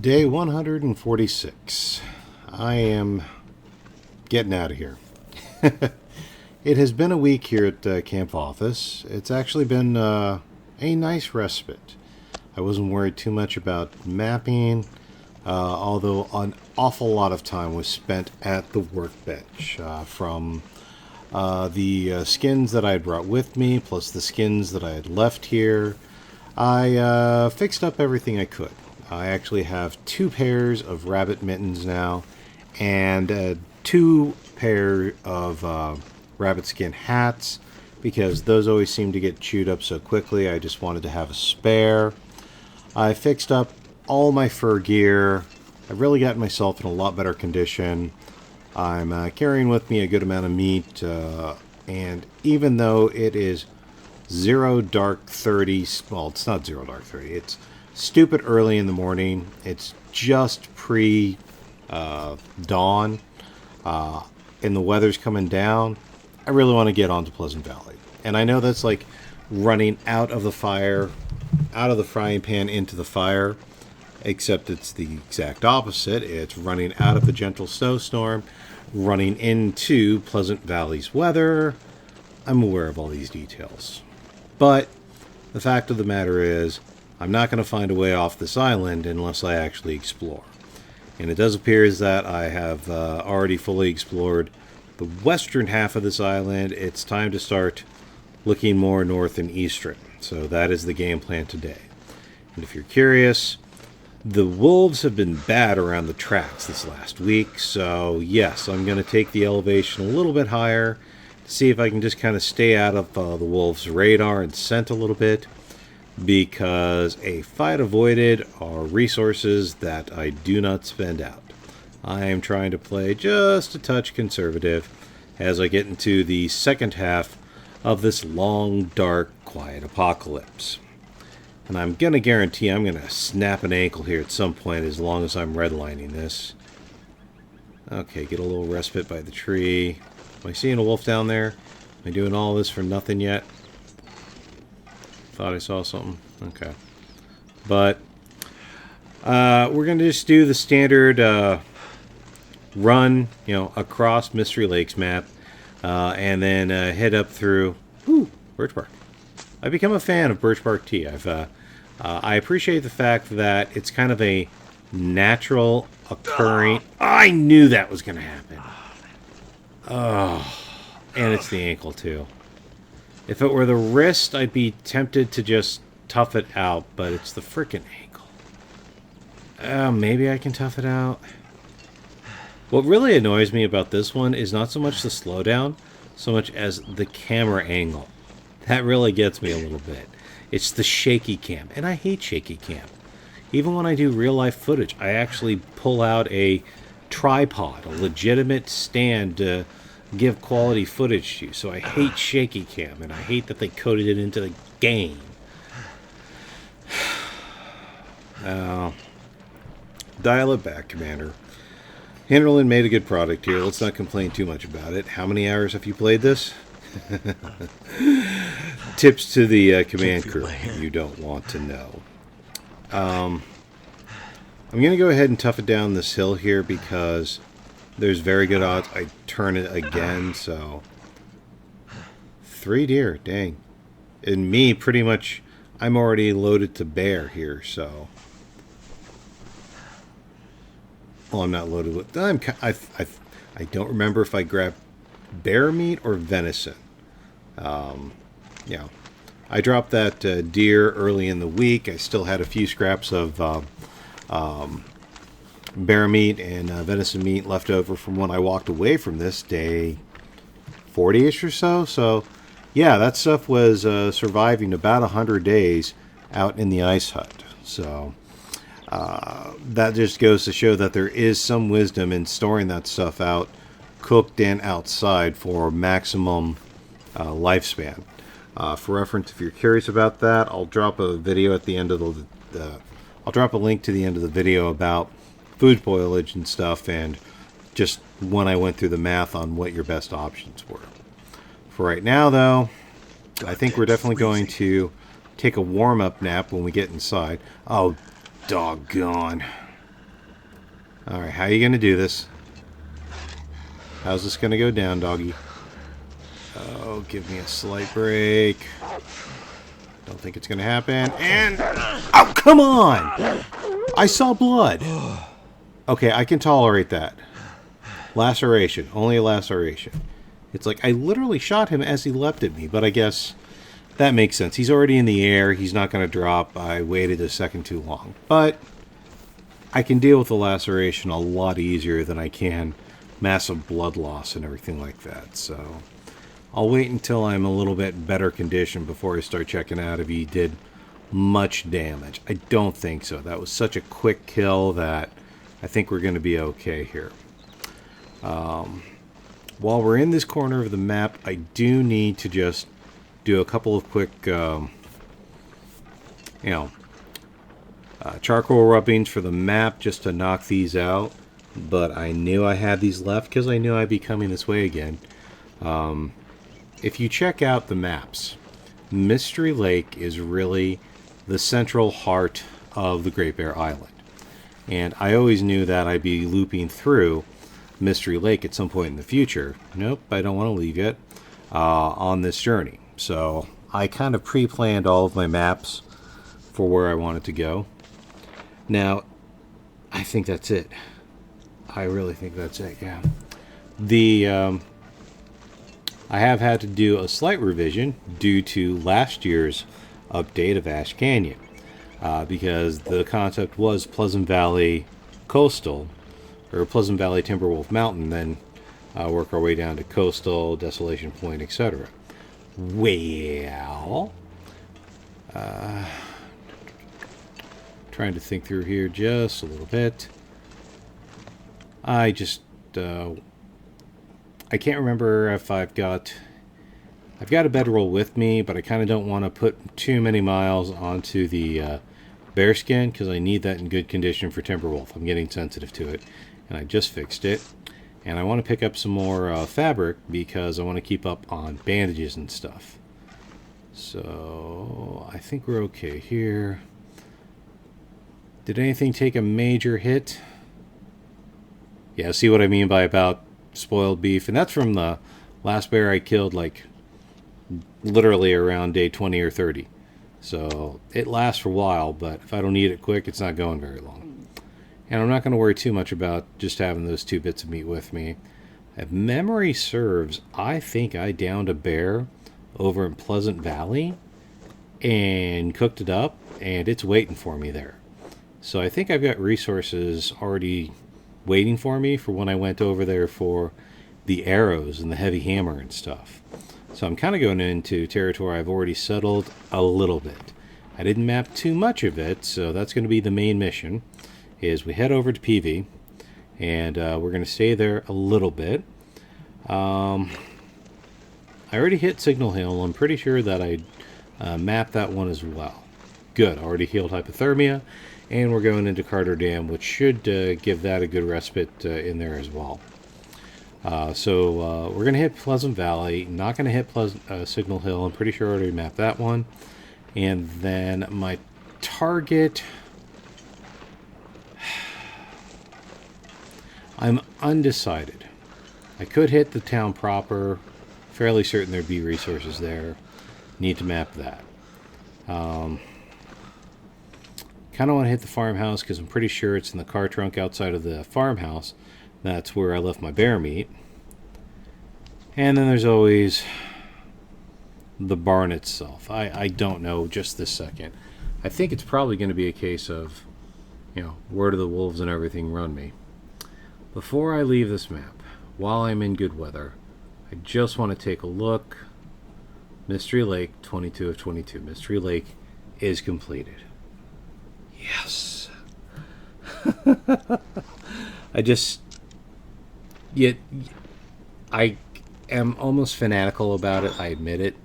Day 146. I am getting out of here. It has been a week here at Camp Office. It's actually been a nice respite. I wasn't worried too much about mapping, although an awful lot of time was spent at the workbench from the skins that I had brought with me, plus the skins that I had left here. I fixed up everything I could. I actually have 2 pairs of rabbit mittens now, and 2 pair of rabbit skin hats, because those always seem to get chewed up so quickly. I just wanted to have a spare. I fixed up all my fur gear. I've really gotten myself in a lot better condition. I'm carrying with me a good amount of meat, and even though it is 0 dark 30, well, it's not 0 dark 30, it's stupid early in the morning. It's just pre dawn, and the weather's coming down. I really want to get onto Pleasant Valley, and I know that's like running out of the fire, out of the frying pan into the fire, except it's the exact opposite. It's running out of the gentle snowstorm, running into Pleasant Valley's weather. I'm aware of all these details, but the fact of the matter is, I'm not going to find a way off this island unless I actually explore. And it does appear as that I have already fully explored the western half of this island. It's time to start looking more north and eastern. So that is the game plan today. And if you're curious, the wolves have been bad around the tracks this last week. So yes, I'm going to take the elevation a little bit higher to see if I can just kind of stay out of the wolves' radar and scent a little bit. Because a fight avoided are resources that I do not spend out. I am trying to play just a touch conservative as I get into the second half of this long, dark, quiet apocalypse. And I'm going to guarantee I'm going to snap an ankle here at some point as long as I'm redlining this. Okay, get a little respite by the tree. Am I seeing a wolf down there? Am I doing all this for nothing yet? Thought I saw something. Okay. But we're going to just do the standard run, across Mystery Lakes map, and then head up through Birch Bark. I've become a fan of Birch Bark tea. I appreciate the fact that it's kind of a natural occurring... I knew that was going to happen. Oh, and it's the ankle too. If it were the wrist, I'd be tempted to just tough it out, but it's the frickin' ankle. Maybe I can tough it out. What really annoys me about this one is not so much the slowdown, so much as the camera angle. That really gets me a little bit. It's the shaky cam, and I hate shaky cam. Even when I do real-life footage, I actually pull out a tripod, a legitimate stand to give quality footage to. So I hate shaky cam, and I hate that they coded it into the game. Dial it back, Commander. Hinterland made a good product here. Let's not complain too much about it. How many hours have you played this? Tips to the command crew you don't want to know. I'm going to go ahead and tough it down this hill here because there's very good odds I turn it again, so... 3 deer, dang. And me, pretty much, I'm already loaded to bear here, so... Well, I'm not loaded with... I don't remember if I grabbed bear meat or venison. Yeah. I dropped that deer early in the week. I still had a few scraps of... bear meat and venison meat left over from when I walked away from this day 40-ish or so. So, yeah, that stuff was surviving about 100 days out in the ice hut. So, that just goes to show that there is some wisdom in storing that stuff out, cooked and outside for maximum lifespan. For reference, if you're curious about that, I'll drop a video at the end of I'll drop a link to the end of the video about food spoilage and stuff, and just when I went through the math on what your best options were. For right now, though, I think we're definitely going to take a warm-up nap when we get inside. Oh, doggone. Alright, how are you going to do this? How's this going to go down, doggy? Oh, give me a slight break. Don't think it's going to happen. And... oh, come on! I saw blood. Okay, I can tolerate that. Laceration. Only a laceration. It's like I literally shot him as he leapt at me, but I guess that makes sense. He's already in the air. He's not going to drop. I waited a second too long. But I can deal with the laceration a lot easier than I can massive blood loss and everything like that. So I'll wait until I'm a little bit better condition before I start checking out if he did much damage. I don't think so. That was such a quick kill that I think we're going to be okay here. While we're in this corner of the map, I do need to just do a couple of quick, charcoal rubbings for the map just to knock these out. But I knew I had these left because I knew I'd be coming this way again. If you check out the maps, Mystery Lake is really the central heart of the Great Bear Island. And I always knew that I'd be looping through Mystery Lake at some point in the future. Nope, I don't want to leave yet on this journey. So I kind of pre-planned all of my maps for where I wanted to go. Now, I think that's it. I really think that's it, yeah. I have had to do a slight revision due to last year's update of Ash Canyon. Because the concept was Pleasant Valley Coastal, or Pleasant Valley Timberwolf Mountain, then work our way down to Coastal, Desolation Point, etc. Well, trying to think through here just a little bit. I just, I can't remember if I've got a bedroll with me, but I kind of don't want to put too many miles onto the bearskin because I need that in good condition for Timberwolf. I'm getting sensitive to it, and I just fixed it. And I want to pick up some more fabric because I want to keep up on bandages and stuff. So I think we're okay here. Did anything take a major hit? Yeah, see what I mean by about spoiled beef? And that's from the last bear I killed, like, literally around day 20 or 30. So it lasts for a while, but if I don't eat it quick, it's not going very long. And I'm not going to worry too much about just having those 2 bits of meat with me. If memory serves, I think I downed a bear over in Pleasant Valley and cooked it up, and it's waiting for me there. So I think I've got resources already waiting for me for when I went over there for the arrows and the heavy hammer and stuff. So I'm kind of going into territory I've already settled a little bit. I didn't map too much of it, so that's going to be the main mission, is we head over to PV, and we're going to stay there a little bit. I already hit Signal Hill. I'm pretty sure that I mapped that one as well. Good, already healed hypothermia, and we're going into Carter Dam, which should give that a good respite in there as well. So we're going to hit Pleasant Valley, not going to hit Signal Hill. I'm pretty sure I already mapped that one. And then my target... I'm undecided. I could hit the town proper. Fairly certain there'd be resources there. Need to map that. Kind of want to hit the farmhouse because I'm pretty sure it's in the car trunk outside of the farmhouse. That's where I left my bear meat. And then there's always the barn itself. I don't know just this second. I think it's probably going to be a case of, where do the wolves and everything run me? Before I leave this map, while I'm in good weather, I just want to take a look. Mystery Lake, 22 of 22. Mystery Lake is completed. Yes. I am almost fanatical about it, I admit it,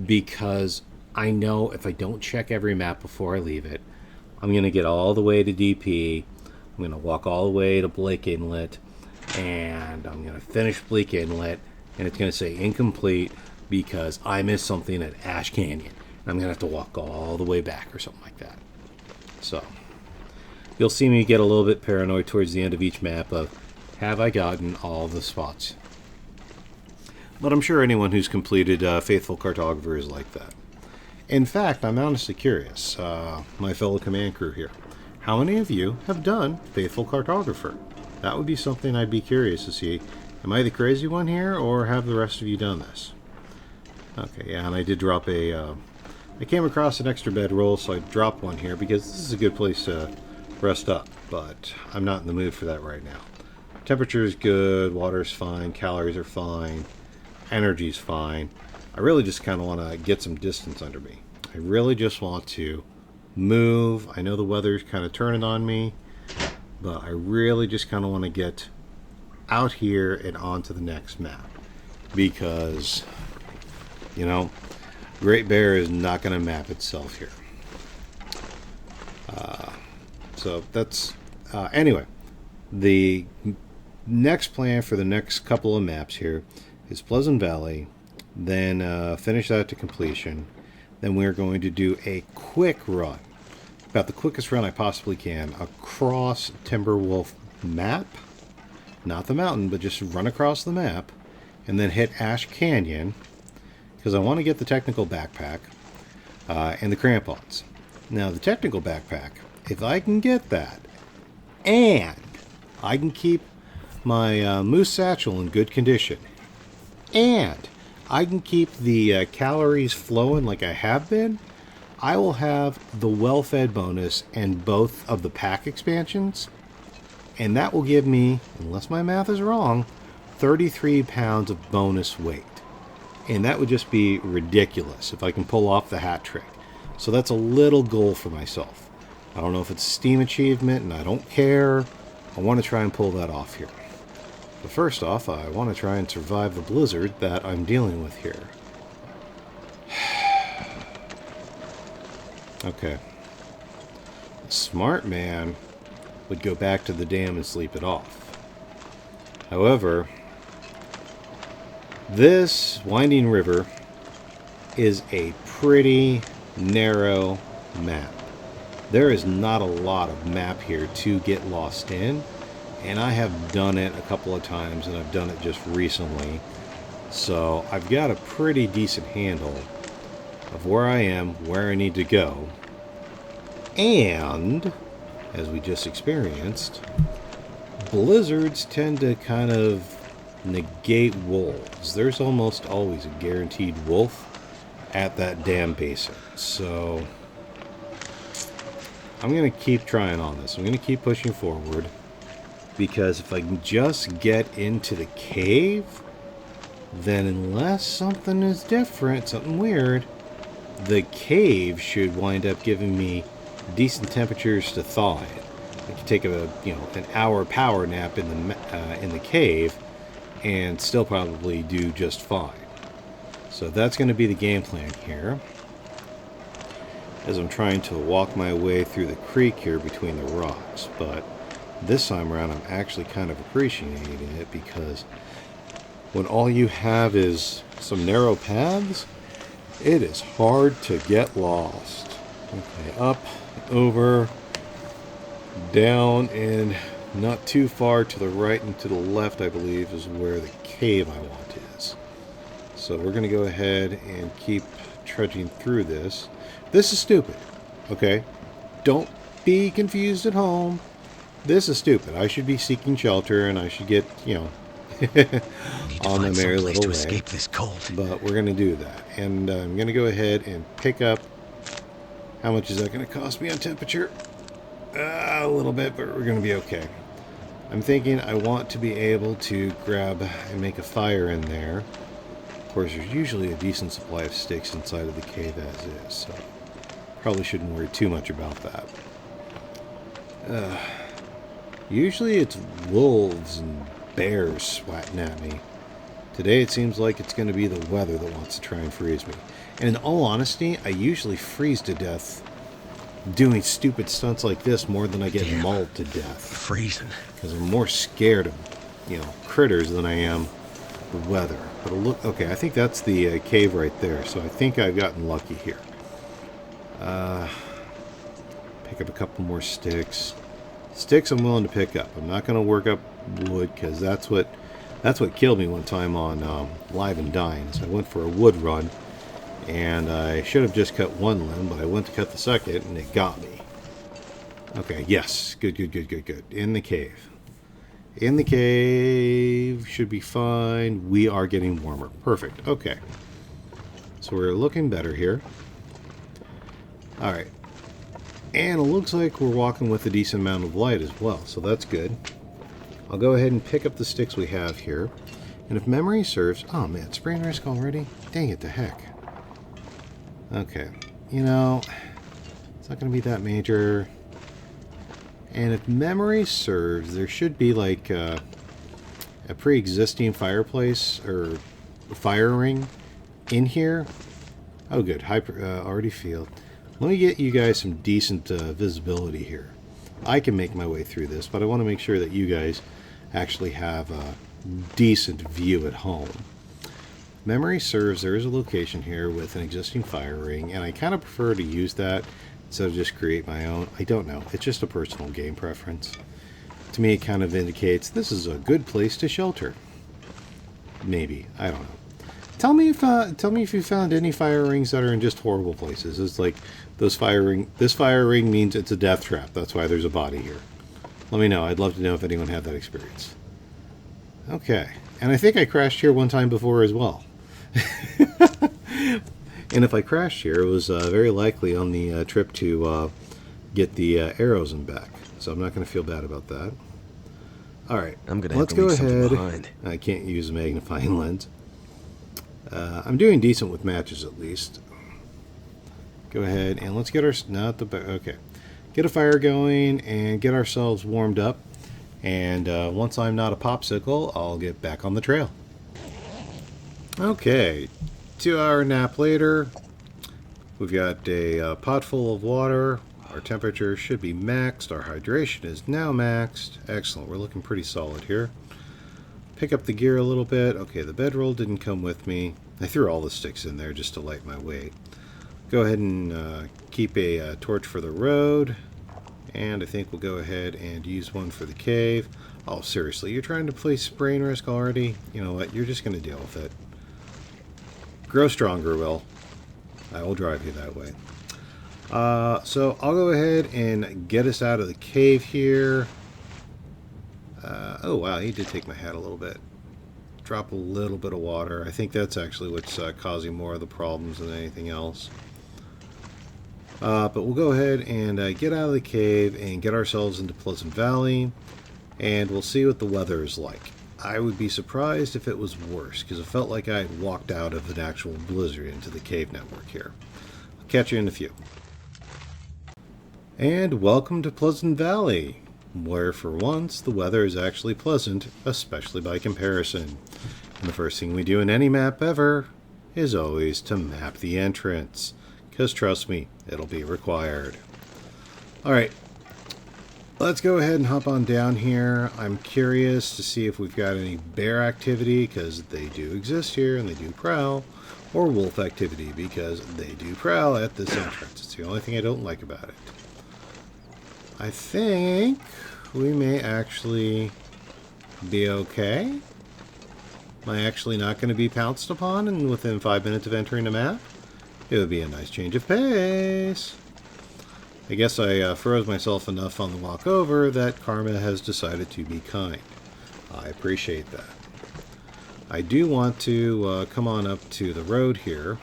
because I know if I don't check every map before I leave it, I'm going to get all the way to DP, I'm going to walk all the way to Blake Inlet, and I'm going to finish Blake Inlet, and it's going to say incomplete because I missed something at Ash Canyon. I'm going to have to walk all the way back or something like that. So, you'll see me get a little bit paranoid towards the end of each map of, have I gotten all the spots? But I'm sure anyone who's completed Faithful Cartographer is like that. In fact, I'm honestly curious, my fellow command crew here, how many of you have done Faithful Cartographer? That would be something I'd be curious to see. Am I the crazy one here, or have the rest of you done this? Okay, yeah, and I did drop I came across an extra bedroll, so I dropped one here because this is a good place to rest up, but I'm not in the mood for that right now. Temperature is good, water's fine, calories are fine, energy's fine. I really just kind of want to get some distance under me. I really just want to move. I know the weather's kind of turning on me, but I really just kind of want to get out here and on to the next map. Because, you know, Great Bear is not going to map itself here. So that's... anyway, the next plan for the next couple of maps here is Pleasant Valley, then finish that to completion. Then we're going to do a quick run, about the quickest run I possibly can, across Timberwolf map. Not the mountain, but just run across the map, and then hit Ash Canyon, because I want to get the technical backpack and the crampons. Now, the technical backpack, if I can get that, and I can keep my moose satchel in good condition, and I can keep the calories flowing like I have been, I will have the well-fed bonus and both of the pack expansions, and that will give me, unless my math is wrong, 33 pounds of bonus weight. And that would just be ridiculous if I can pull off the hat trick. So that's a little goal for myself. I don't know if it's a Steam achievement, and I don't care. I want to try and pull that off here. But first off, I want to try and survive the blizzard that I'm dealing with here. Okay. A smart man would go back to the dam and sleep it off. However, this winding river is a pretty narrow map. There is not a lot of map here to get lost in, and I have done it a couple of times, and I've done it just recently. So I've got a pretty decent handle of where I am, where I need to go, and, as we just experienced, blizzards tend to kind of negate wolves. There's almost always a guaranteed wolf at that dam basin. So I'm going to keep trying on this. I'm going to keep pushing forward, because if I can just get into the cave, then unless something is different, something weird, the cave should wind up giving me decent temperatures to thaw in. I can take an hour power nap in the cave and still probably do just fine. So that's going to be the game plan here, as I'm trying to walk my way through the creek here between the rocks. But this time around, I'm actually kind of appreciating it, because when all you have is some narrow paths, it is hard to get lost. Okay, up, over, down, and not too far to the right and to the left, I believe, is where the cave I want is. So we're going to go ahead and keep trudging through this. This is stupid, okay? Don't be confused at home. This is stupid. I should be seeking shelter, and I should get, on the merry little way. Escape this cold. But we're going to do that. And I'm going to go ahead and pick up. How much is that going to cost me on temperature? A little bit, but we're going to be okay. I'm thinking I want to be able to grab and make a fire in there. Of course, there's usually a decent supply of sticks inside of the cave as is, so probably shouldn't worry too much about that. Usually it's wolves and bears swatting at me. Today it seems like it's going to be the weather that wants to try and freeze me. And in all honesty, I usually freeze to death doing stupid stunts like this more than I get mauled to death. Freezing. Because I'm more scared of, critters than I am the weather. But look, okay, I think that's the cave right there. So I think I've gotten lucky here. Pick up a couple more sticks. Sticks I'm willing to pick up. I'm not going to work up wood because that's what killed me one time on Live and Dying. So I went for a wood run, and I should have just cut one limb, but I went to cut the second, and it got me. Okay, yes. Good. In the cave. In the cave. Should be fine. We are getting warmer. Perfect. Okay. So we're looking better here. Alright. And it looks like we're walking with a decent amount of light as well, so that's good. I'll go ahead and pick up the sticks we have here. And if memory serves... Oh man, sprain risk already? Dang it, the heck. Okay. You know, it's not going to be that major. And if memory serves, there should be like a pre-existing fireplace or fire ring in here. Oh good, already field. Let me get you guys some decent visibility here. I can make my way through this, but I want to make sure that you guys actually have a decent view at home. Memory serves, there is a location here with an existing fire ring, and I kind of prefer to use that instead of just create my own. I don't know. It's just a personal game preference. To me, it kind of indicates this is a good place to shelter. Maybe. I don't know. Tell me if you found any fire rings that are in just horrible places. It's like this fire ring means it's a death trap. That's why there's a body here. Let me know. I'd love to know if anyone had that experience. Okay. And I think I crashed here one time before as well. And if I crashed here, it was very likely on the trip to get the arrows in back. So I'm not going to feel bad about that. All right. Let's go ahead. I can't use a magnifying lens. I'm doing decent with matches at least. Go ahead and let's get our get a fire going and get ourselves warmed up. And once I'm not a popsicle, I'll get back on the trail. Okay, 2-hour nap later. We've got a pot full of water. Our temperature should be maxed. Our hydration is now maxed. Excellent. We're looking pretty solid here. Pick up the gear a little bit. Okay, the bedroll didn't come with me. I threw all the sticks in there just to light my weight. Go ahead and keep a torch for the road. And I think we'll go ahead and use one for the cave. Oh, seriously, you're trying to play sprain risk already? You know what? You're just going to deal with it. Grow stronger, Will. I will drive you that way. So I'll go ahead and get us out of the cave here. Oh, wow, he did take my hat a little bit. Drop a little bit of water. I think that's actually what's causing more of the problems than anything else. But we'll go ahead and get out of the cave and get ourselves into Pleasant Valley, and we'll see what the weather is like. I would be surprised if it was worse, because it felt like I had walked out of an actual blizzard into the cave network here. I'll catch you in a few. And welcome to Pleasant Valley, where for once the weather is actually pleasant, especially by comparison. And the first thing we do in any map ever is always to map the entrance. Because trust me, it'll be required. Alright, let's go ahead and hop on down here. I'm curious to see if we've got any bear activity, because they do exist here and they do prowl. Or wolf activity, because they do prowl at this entrance. It's the only thing I don't like about it. I think we may actually be okay. Am I actually not going to be pounced upon and within 5 minutes of entering the map? It would be a nice change of pace. I guess I froze myself enough on the walk over that karma has decided to be kind. I appreciate that. I do want to come on up to the road here.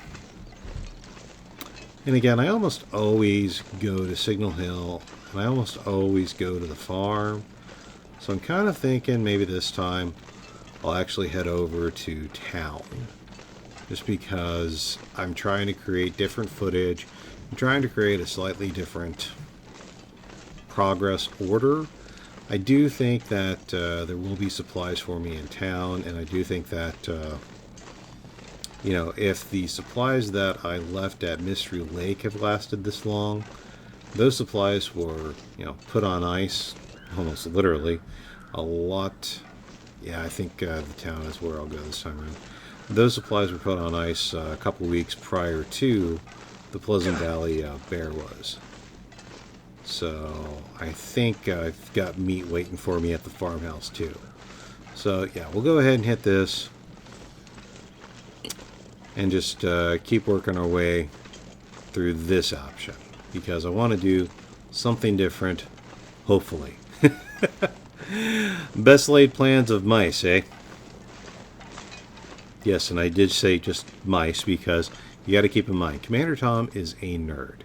And again, I almost always go to Signal Hill, and I almost always go to the farm. So I'm kind of thinking maybe this time I'll actually head over to town. Just because I'm trying to create different footage. I'm trying to create a slightly different progress order. I do think that there will be supplies for me in town, and I do think that, you know, if the supplies that I left at Mystery Lake have lasted this long, those supplies were, you know, put on ice, almost literally, a lot. Yeah, I think the town is where I'll go this time around. Those supplies were put on ice a couple weeks prior to the Pleasant Valley bear was. So I think I've got meat waiting for me at the farmhouse too. So yeah, we'll go ahead and hit this. And just keep working our way through this option. Because I want to do something different, hopefully. Best laid plans of mice, eh? Yes, and I did say just mice because you got to keep in mind, Commander Tom is a nerd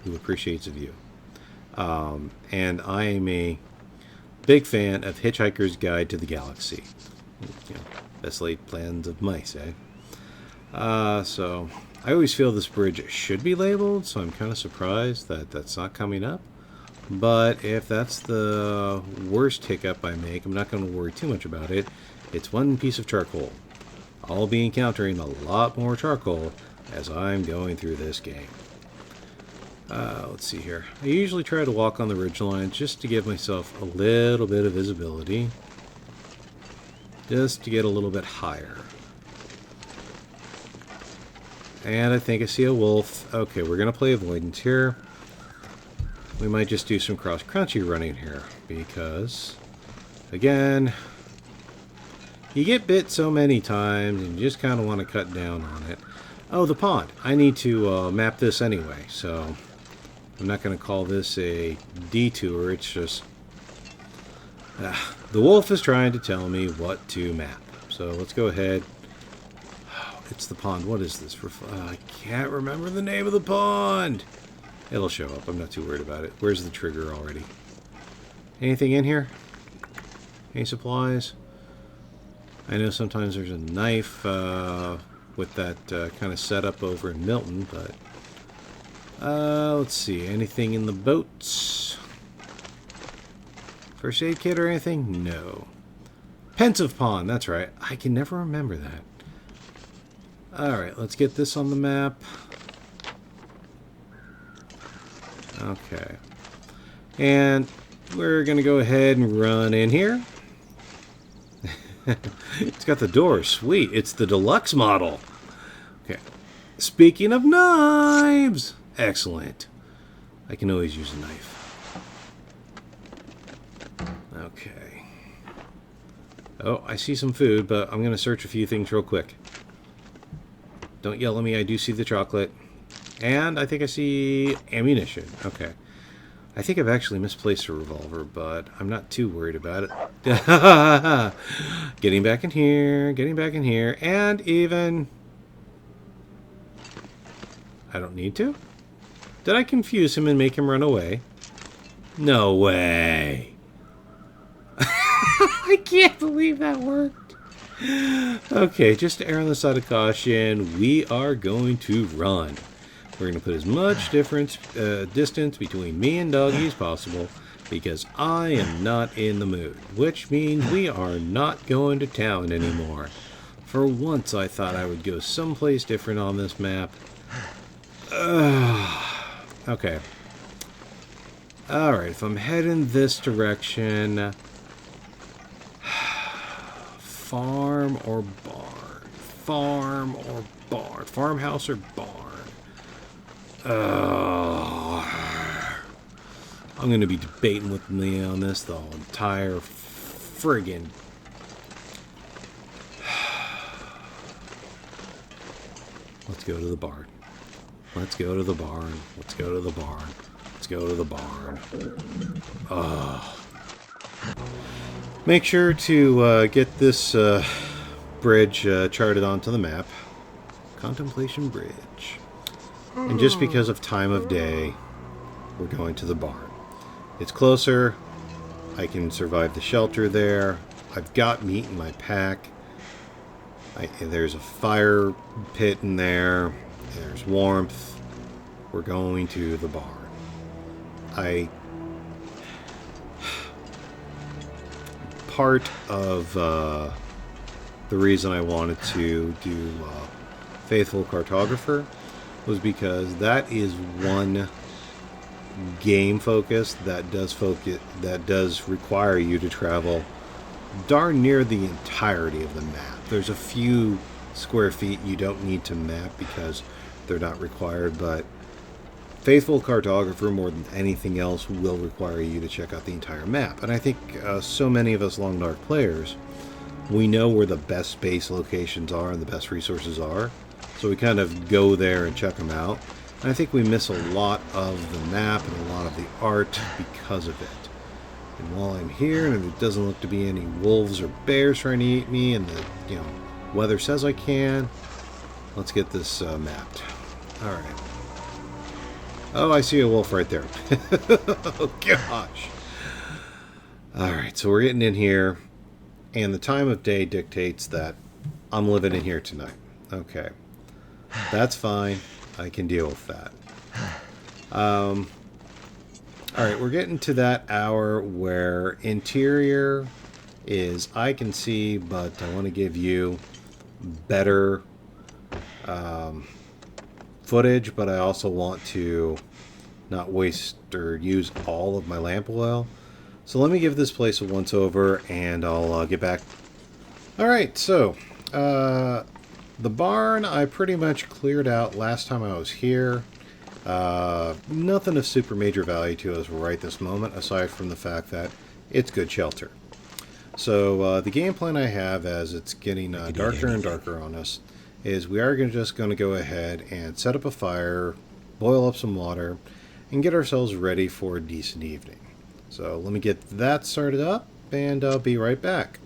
who appreciates a view. And I am a big fan of Hitchhiker's Guide to the Galaxy. You know, best laid plans of mice, eh? So I always feel this bridge should be labeled, so I'm kind of surprised that that's not coming up. But if that's the worst hiccup I make, I'm not going to worry too much about it. It's one piece of charcoal. I'll be encountering a lot more charcoal as I'm going through this game. Let's see here. I usually try to walk on the ridgeline just to give myself a little bit of visibility. Just to get a little bit higher. And I think I see a wolf. Okay, we're going to play avoidance here. We might just do some cross-crunchy running here. Because, again, you get bit so many times and you just kind of want to cut down on it. Oh, the pond. I need to map this anyway, so I'm not going to call this a detour. It's just the wolf is trying to tell me what to map. So let's go ahead. It's the pond. What is this? I can't remember the name of the pond. It'll show up. I'm not too worried about it. Where's the trigger already? Anything in here? Any supplies? I know sometimes there's a knife with that kind of setup over in Milton, but let's see. Anything in the boats? First aid kit or anything? No. Pensive Pond. That's right. I can never remember that. Alright, let's get this on the map. Okay. And we're going to go ahead and run in here. It's got the door. Sweet. It's the deluxe model. Okay. Speaking of knives. Excellent. I can always use a knife. Okay. Oh, I see some food, but I'm going to search a few things real quick. Don't yell at me, I do see the chocolate. And I think I see ammunition. Okay. I think I've actually misplaced a revolver, but I'm not too worried about it. Getting back in here, and even... I don't need to? Did I confuse him and make him run away? No way! I can't believe that worked! Okay, just to err on the side of caution, we are going to run. We're going to put as much distance between me and Doggy as possible because I am not in the mood, which means we are not going to town anymore. For once, I thought I would go someplace different on this map. Okay. Alright, if I'm heading this direction... Farm or barn? Farm or barn? Farmhouse or barn? I'm going to be debating with me on this the entire friggin'... Let's go to the barn. Let's go to the barn. Let's go to the barn. Let's go to the barn. Make sure to get this bridge charted onto the map. Contemplation Bridge. And just because of time of day, we're going to the barn. It's closer. I can survive the shelter there. I've got meat in my pack. There's a fire pit in there. There's warmth. We're going to the barn. Part of the reason I wanted to do Faithful Cartographer was because that is one game focus that does require you to travel darn near the entirety of the map. There's a few square feet you don't need to map because they're not required, but faithful cartographer, more than anything else, will require you to check out the entire map. And I think so many of us Long Dark players, we know where the best base locations are and the best resources are. So we kind of go there and check them out. And I think we miss a lot of the map and a lot of the art because of it. And while I'm here, and there doesn't look to be any wolves or bears trying to eat me, and the weather says I can, let's get this mapped. All right. Oh, I see a wolf right there. Oh, gosh. All right, so we're getting in here, and the time of day dictates that I'm living in here tonight. Okay. That's fine. I can deal with that. All right, we're getting to that hour where interior is I can see, but I want to give you better footage, but I also want to not waste or use all of my lamp oil. So let me give this place a once over, and I'll get back. All right, so the barn I pretty much cleared out last time I was here. Nothing of super major value to us right this moment, aside from the fact that it's good shelter. So the game plan I have, as it's getting darker and darker on us, is we are just going to go ahead and set up a fire, boil up some water, and get ourselves ready for a decent evening. So let me get that started up, and I'll be right back.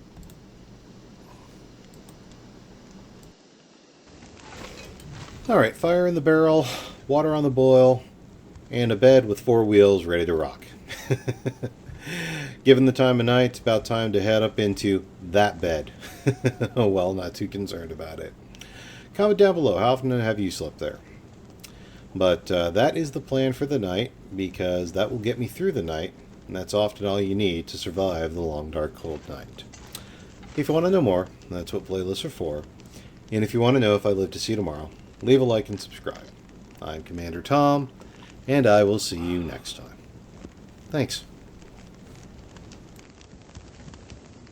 Alright, fire in the barrel, water on the boil, and a bed with 4 wheels ready to rock. Given the time of night, it's about time to head up into that bed. Oh well, not too concerned about it. Comment down below, how often have you slept there? But that is the plan for the night, because that will get me through the night, and that's often all you need to survive the long, dark, cold night. If you want to know more, that's what playlists are for. And if you want to know if I live to see tomorrow, leave a like and subscribe. I'm Commander Tom, and I will see you next time. Thanks.